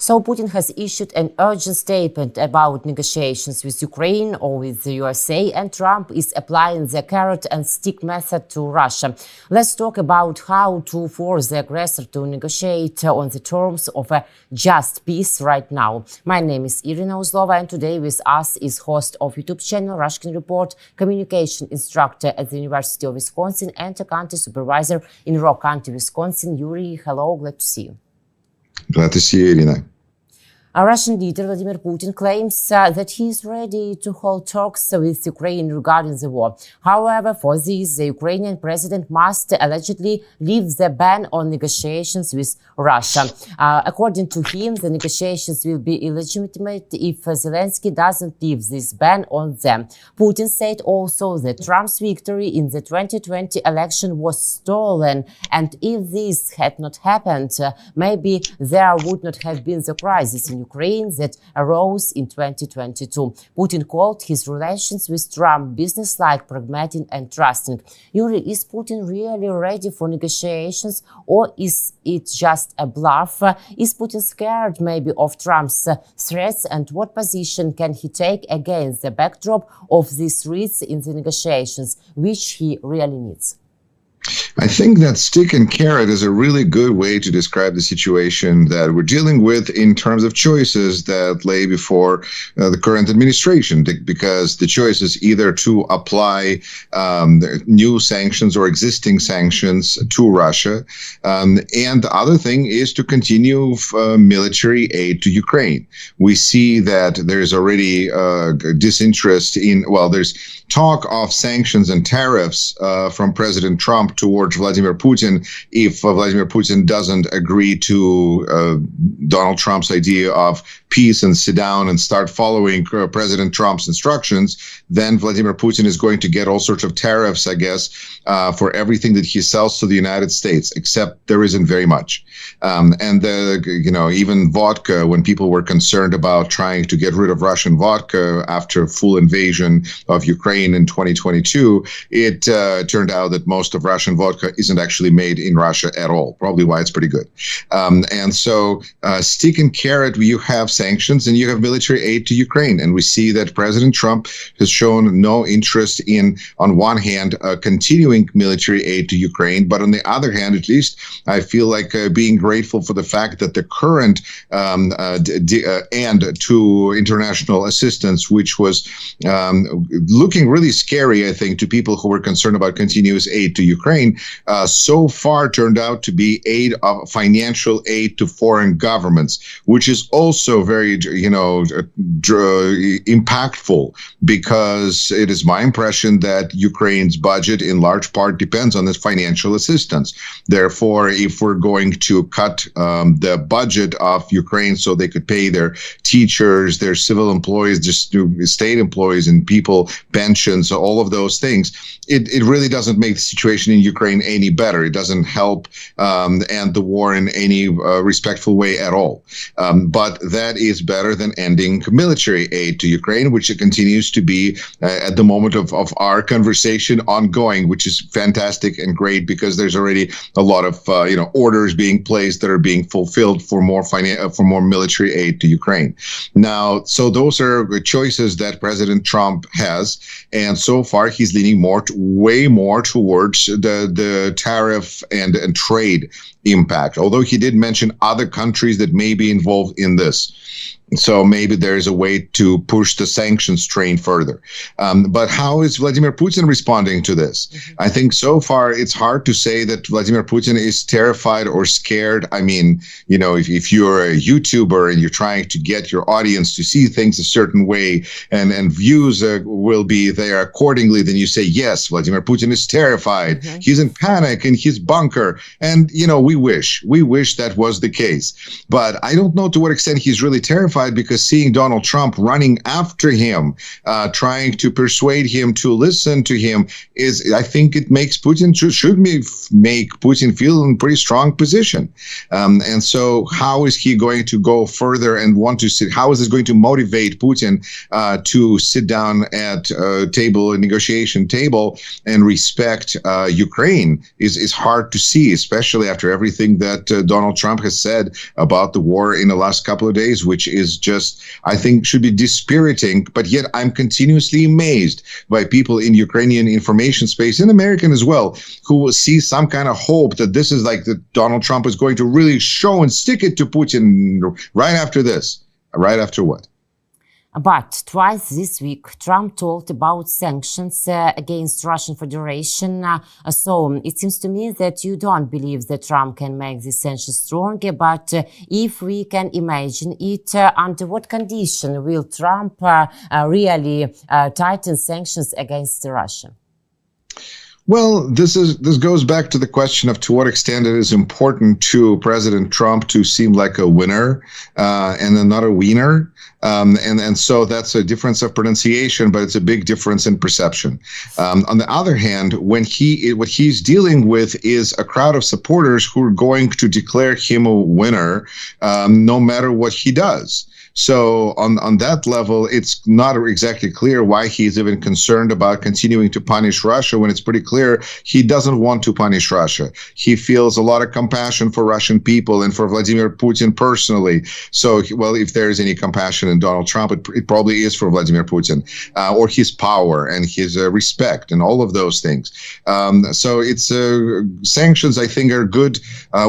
So Putin has issued an urgent statement about negotiations with Ukraine or with the USA, and Trump is applying the carrot and stick method to Russia. Let's talk about how to force the aggressor to negotiate on the terms of a just peace right now. My name is Iryna Uzlova, and today with us is host of YouTube channel Rashkin Report, communication instructor at the University of Wisconsin, and a country supervisor in Rock County, Wisconsin. Yuri, hello, glad to see you. Glad to see you, Iryna. Our Russian leader Vladimir Putin claims that he is ready to hold talks with Ukraine regarding the war. However, for this, the Ukrainian president must allegedly lift the ban on negotiations with Russia. According to him, the negotiations will be illegitimate if Zelensky doesn't lift this ban on them. Putin said also that Trump's victory in the 2020 election was stolen, and if this had not happened, maybe there would not have been the crisis in Ukraine that arose in 2022. Putin called his relations with Trump business-like, pragmatic and trusting. Yuri, is Putin really ready for negotiations, or is it just a bluff? Is Putin scared maybe of Trump's threats, and what position can he take against the backdrop of these risks in the negotiations, which he really needs? I think that stick and carrot is a really good way to describe the situation that we're dealing with in terms of choices that lay before the current administration, because the choice is either to apply new sanctions or existing sanctions to Russia, and the other thing is to continue military aid to Ukraine. We see that there's already disinterest in, there's talk of sanctions and tariffs from President Trump towards Vladimir Putin if Vladimir Putin doesn't agree to Donald Trump's idea of peace and sit down and start following President Trump's instructions. Then Vladimir Putin is going to get all sorts of tariffs, I guess, for everything that he sells to the United States, except there isn't very much. Even vodka, when people were concerned about trying to get rid of Russian vodka after full invasion of Ukraine in 2022, it turned out that most of Russian vodka isn't actually made in Russia at all, probably why it's pretty good. So stick and carrot, you have sanctions and you have military aid to Ukraine. And we see that President Trump has shown no interest in, on one hand, continuing military aid to Ukraine, but on the other hand, at least, I feel like being grateful for the fact that the current end to international assistance, which was looking really scary, I think, to people who were concerned about continuous aid to Ukraine, so far turned out to be financial aid to foreign governments, which is also very, impactful, because it is my impression that Ukraine's budget in large part depends on this financial assistance. Therefore, if we're going to cut the budget of Ukraine so they could pay their teachers, their civil employees, just state employees and people, pensions, all of those things, it really doesn't make the situation in Ukraine any better. It doesn't help end the war in any respectful way at all. But that is better than ending military aid to Ukraine, which it continues to be at the moment of our conversation ongoing, which is fantastic and great, because there's already a lot of orders being placed that are being fulfilled for more military aid to Ukraine. Now, so those are choices that President Trump has, and so far he's leaning way more towards the tariff and trade impact, although he did mention other countries that may be involved in this. So maybe there is a way to push the sanctions train further. But how is Vladimir Putin responding to this? Mm-hmm. I think so far it's hard to say that Vladimir Putin is terrified or scared. I mean, if you're a YouTuber and you're trying to get your audience to see things a certain way and views will be there accordingly, then you say, yes, Vladimir Putin is terrified. Mm-hmm. He's in panic in his bunker. And, we wish that was the case. But I don't know to what extent he's really terrified, because seeing Donald Trump running after him, trying to persuade him to listen to him, I think it makes Putin, should make Putin feel in a pretty strong position. And so how is he going to go further and how is this going to motivate Putin to sit down at a negotiation table and respect Ukraine? Ukraine is hard to see, especially after everything that Donald Trump has said about the war in the last couple of days, which is just, I think, should be dispiriting. But yet I'm continuously amazed by people in Ukrainian information space, in American as well, who will see some kind of hope that this is like that Donald Trump is going to really show and stick it to Putin right after this. Right after what? But twice this week, Trump talked about sanctions against Russian Federation. So it seems to me that you don't believe that Trump can make these sanctions stronger. But if we can imagine it, under what condition will Trump really tighten sanctions against Russia? Well, this goes back to the question of to what extent it is important to President Trump to seem like a winner and then not a wiener. And so that's a difference of pronunciation, but it's a big difference in perception. On the other hand, what he's dealing with is a crowd of supporters who are going to declare him a winner no matter what he does. So on that level, it's not exactly clear why he's even concerned about continuing to punish Russia when it's pretty clear he doesn't want to punish Russia. He feels a lot of compassion for Russian people and for Vladimir Putin personally. So, well, if there is any compassion in Donald Trump, it probably is for Vladimir Putin or his power and his respect and all of those things. So it's sanctions, I think, are good.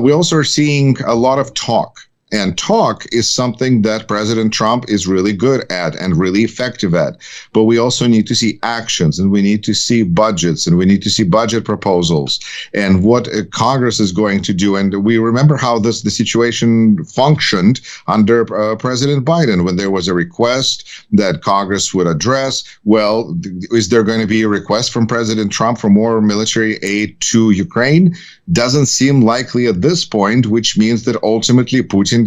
We also are seeing a lot of talk. And talk is something that President Trump is really good at and really effective at. But we also need to see actions, and we need to see budgets, and we need to see budget proposals and what Congress is going to do. And we remember how the situation functioned under President Biden when there was a request that Congress would address. Well, is there going to be a request from President Trump for more military aid to Ukraine? Doesn't seem likely at this point, which means that ultimately Putin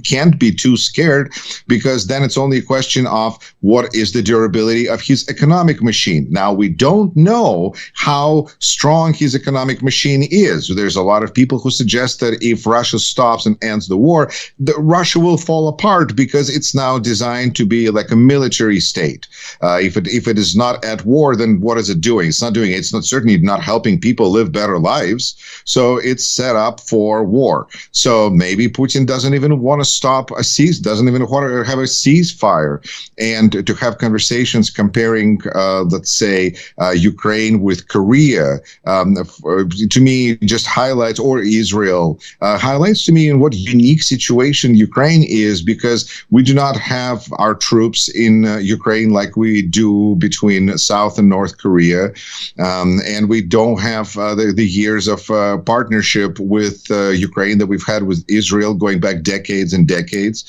can't be too scared, because then it's only a question of what is the durability of his economic machine. Now, we don't know how strong his economic machine is. There's a lot of people who suggest that if Russia stops and ends the war, Russia will fall apart because it's now designed to be like a military state. If it is not at war, then what is it doing? It's not doing it. It's not certainly not helping people live better lives. So it's set up for war. So maybe Putin doesn't even want to stop doesn't even want to have a ceasefire, and to have conversations comparing, let's say, Ukraine with Korea, to me, just highlights, or Israel, highlights to me in what unique situation Ukraine is, because we do not have our troops in Ukraine like we do between South and North Korea, and we don't have the years of partnership with Ukraine that we've had with Israel going back decades and decades.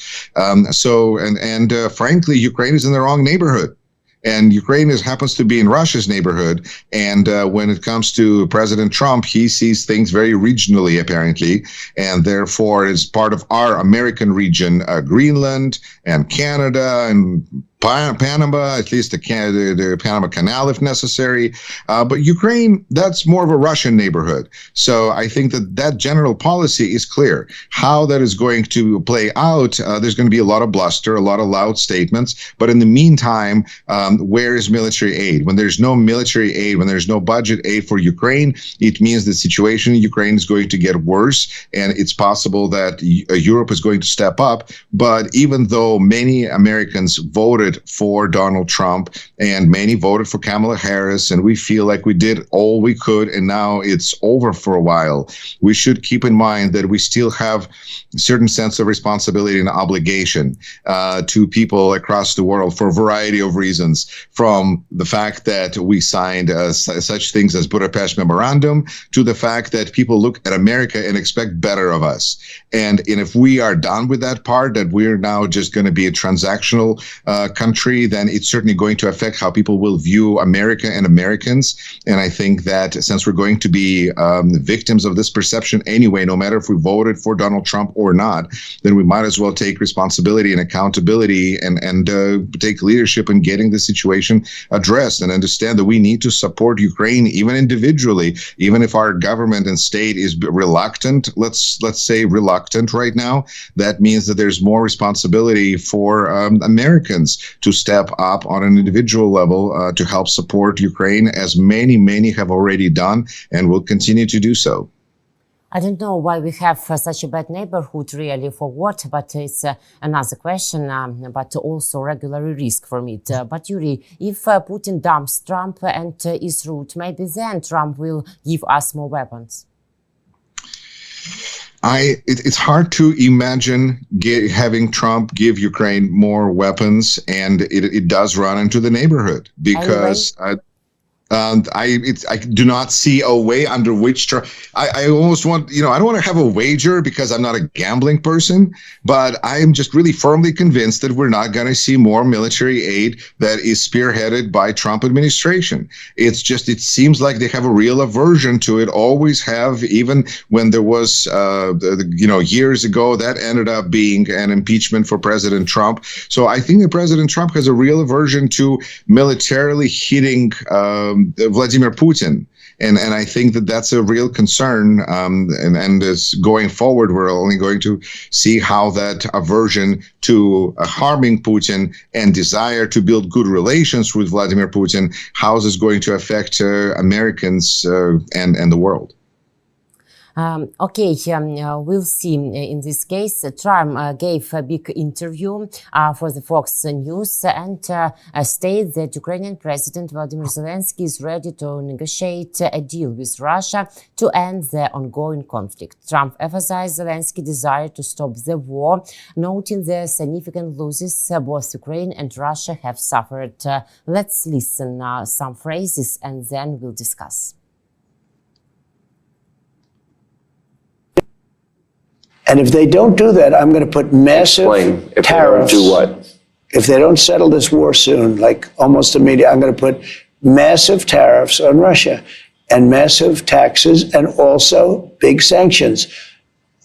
Frankly, Ukraine is in the wrong neighborhood. And Ukraine happens to be in Russia's neighborhood. And when it comes to President Trump, he sees things very regionally, apparently. And therefore, is part of our American region, Greenland and Canada and Panama, at least the Panama Canal if necessary. But Ukraine, that's more of a Russian neighborhood. So I think that general policy is clear. How that is going to play out, there's going to be a lot of bluster, a lot of loud statements. But in the meantime, where is military aid? When there's no military aid, when there's no budget aid for Ukraine, it means the situation in Ukraine is going to get worse. And it's possible that Europe is going to step up. But even though many Americans voted for Donald Trump and many voted for Kamala Harris, and we feel like we did all we could and now it's over for a while, we should keep in mind that we still have a certain sense of responsibility and obligation to people across the world for a variety of reasons, from the fact that we signed such things as Budapest Memorandum to the fact that people look at America and expect better of us. And if we are done with that part, that we're now just going to be a transactional country, then it's certainly going to affect how people will view America and Americans. And I think that since we're going to be victims of this perception anyway, no matter if we voted for Donald Trump or not, then we might as well take responsibility and accountability and take leadership in getting the situation addressed, and understand that we need to support Ukraine even individually, even if our government and state is reluctant. Let's say reluctant right now. That means that there's more responsibility for Americans to step up on an individual level to help support Ukraine, as many have already done and will continue to do so. I don't know why we have such a bad neighborhood, really, for what, but it's another question, but also regular risk from it. But Yuri, if Putin dumps Trump and his route, maybe then Trump will give us more weapons. It's hard to imagine having Trump give Ukraine more weapons, and it does run into the neighborhood, because I do not see a way under which I almost want, I don't want to have a wager because I'm not a gambling person, but I'm just really firmly convinced that we're not going to see more military aid that is spearheaded by Trump administration. It seems like they have a real aversion to it, always have, even when there was, years ago, that ended up being an impeachment for President Trump. So I think that President Trump has a real aversion to militarily hitting Vladimir Putin. And I think that that's a real concern. And as going forward, we're only going to see how that aversion to harming Putin and desire to build good relations with Vladimir Putin, how is this going to affect Americans and the world. We'll see. In this case, Trump gave a big interview for the Fox News and stated that Ukrainian President Vladimir Zelensky is ready to negotiate a deal with Russia to end the ongoing conflict. Trump emphasized Zelensky's desire to stop the war, noting the significant losses both Ukraine and Russia have suffered. Let's listen some phrases and then we'll discuss. And if they don't do that, I'm going to put massive tariffs. They don't do what? If they don't settle this war soon, like almost immediately, I'm going to put massive tariffs on Russia and massive taxes and also big sanctions.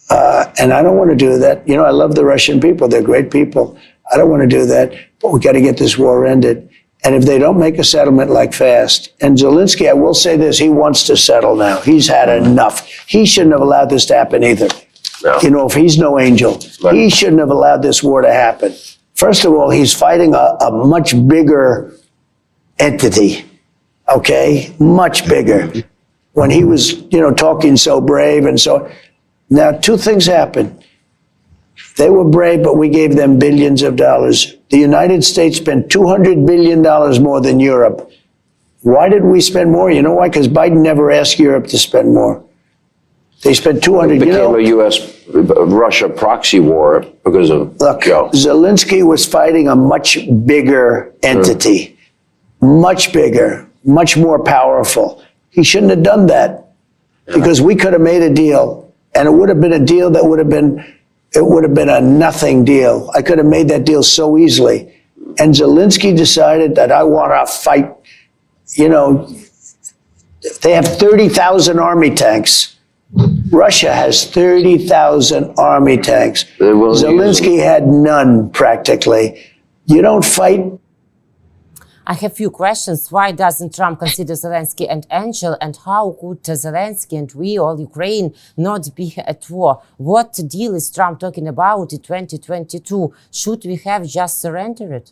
And I don't want to do that. I love the Russian people. They're great people. I don't want to do that, but we got to get this war ended. And if they don't make a settlement like fast, and Zelensky, I will say this, he wants to settle now. He's had enough. He shouldn't have allowed this to happen either. No. If he's no angel, he shouldn't have allowed this war to happen. First of all, he's fighting a much bigger entity, okay? Much bigger. When he was, talking so brave and so. Now, two things happened. They were brave, but we gave them billions of dollars. The United States spent $200 billion more than Europe. Why did we spend more? You know why? Because Biden never asked Europe to spend more. They spent $200. It became a U.S.-Russia proxy war because of Joe. Zelensky was fighting a much bigger entity, much bigger, much more powerful. He shouldn't have done that because we could have made a deal, and it would have been a deal that would have been a nothing deal. I could have made that deal so easily. And Zelensky decided that I want to fight. They have 30,000 army tanks. Russia has 30,000 army tanks. Zelensky had none, practically. You don't fight. I have few questions. Why doesn't Trump consider Zelensky an angel? And how could Zelensky and we, all Ukraine, not be at war? What deal is Trump talking about in 2022? Should we have just surrendered?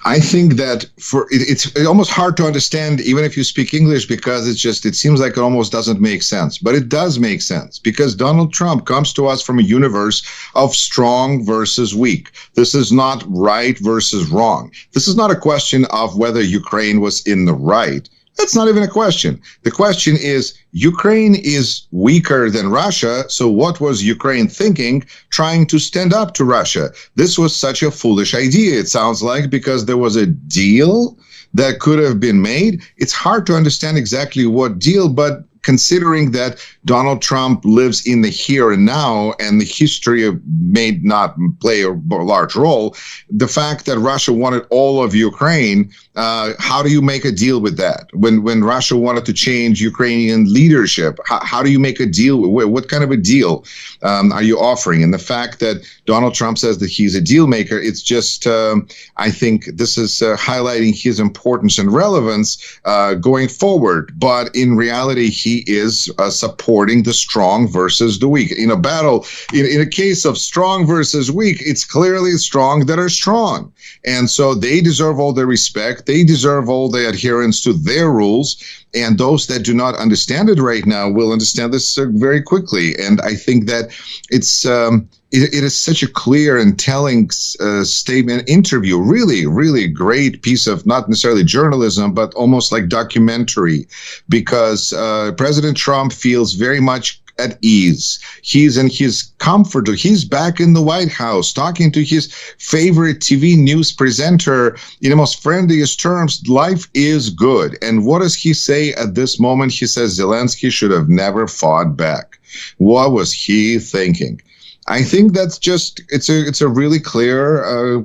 I think that it's almost hard to understand, even if you speak English, because it seems like it almost doesn't make sense. But it does make sense because Donald Trump comes to us from a universe of strong versus weak. This is not right versus wrong. This is not a question of whether Ukraine was in the right. That's not even a question. The question is, Ukraine is weaker than Russia, so what was Ukraine thinking trying to stand up to Russia? This was such a foolish idea, it sounds like, because there was a deal that could have been made. It's hard to understand exactly what deal, but considering that Donald Trump lives in the here and now, and the history may not play a large role, the fact that Russia wanted all of Ukraine, how do you make a deal with that? When Russia wanted to change Ukrainian leadership, how do you make a deal? What kind of a deal are you offering? And the fact that Donald Trump says that he's a deal maker, it's just, I think this is highlighting his importance and relevance going forward. But in reality, he is supporting the strong versus the weak. In a battle, in a case of strong versus weak, it's clearly strong that are strong. And so they deserve all the respect. They deserve all the adherence to their rules. And those that do not understand it right now will understand this very quickly. And I think that it is such a clear and telling statement, interview, really great piece of not necessarily journalism, but almost like documentary, because President Trump feels very much at ease. He's in his comfort. He's back in the White House talking to his favorite TV news presenter in the most friendliest terms. Life is good. And what does he say at this moment? He says Zelensky should have never fought back. What was he thinking? I think that's just, it's a really clear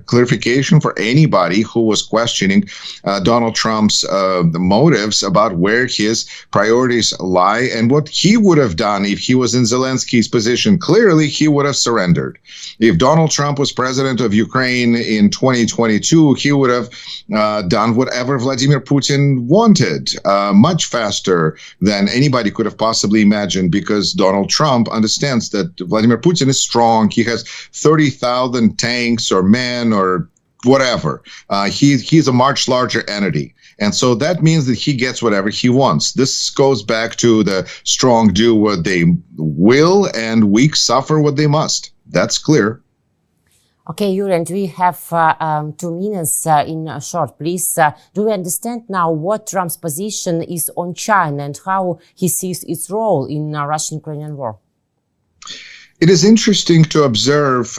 clarification for anybody who was questioning Donald Trump's motives about where his priorities lie and what he would have done if he was in Zelensky's position. Clearly, he would have surrendered. If Donald Trump was president of Ukraine in 2022, he would have done whatever Vladimir Putin wanted much faster than anybody could have possibly imagined, because Donald Trump understands that Vladimir Putin is strong. He has 30,000 tanks or men or whatever. He's a much larger entity. And so that means that he gets whatever he wants. This goes back to the strong do what they will and weak suffer what they must. That's clear. Okay, Yuri, and we have 2 minutes in short, please. Do we understand now what Trump's position is on China and how he sees its role in Russian-Ukrainian war? It is interesting to observe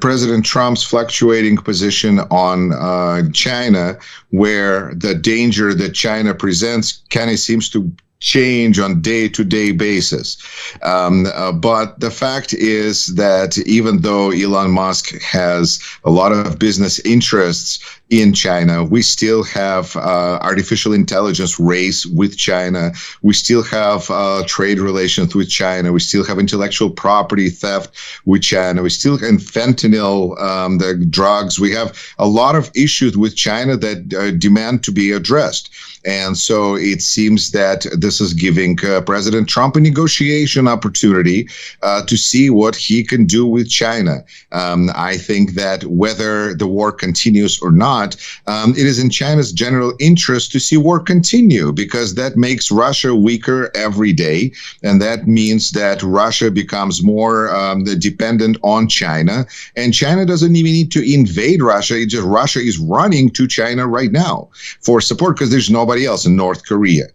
President Trump's fluctuating position on China, where the danger that China presents kind of seems to change on day-to-day basis. But the fact is that even though Elon Musk has a lot of business interests in China, we still have artificial intelligence race with China. We still have trade relations with China. We still have intellectual property theft with China. We still have fentanyl, the drugs. We have a lot of issues with China that demand to be addressed. And so it seems that this is giving President Trump a negotiation opportunity to see what he can do with China. I think that whether the war continues or not, it is in China's general interest to see war continue, because that makes Russia weaker every day. And that means that Russia becomes more dependent on China. And China doesn't even need to invade Russia. It's just Russia is running to China right now for support, because there's nobody else in North Korea.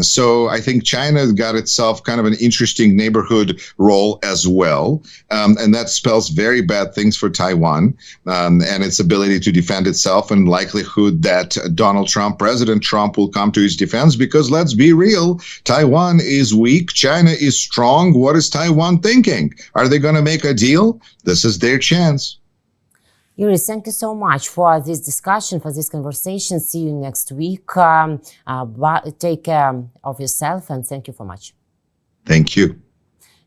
So I think China got itself kind of an interesting neighborhood role as well. And that spells very bad things for Taiwan and its ability to defend itself, and likelihood that Donald Trump, President Trump, will come to his defense, because let's be real, Taiwan is weak, China is strong. What is Taiwan thinking? Are they going to make a deal? This is their chance. Yuri, thank you so much for this discussion, for this conversation. See you next week. Take care of yourself, and thank you so much. Thank you.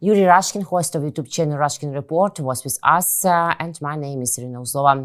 Yuri Rashkin, host of YouTube channel Rashkin Report, was with us, and my name is Iryna Uzlova.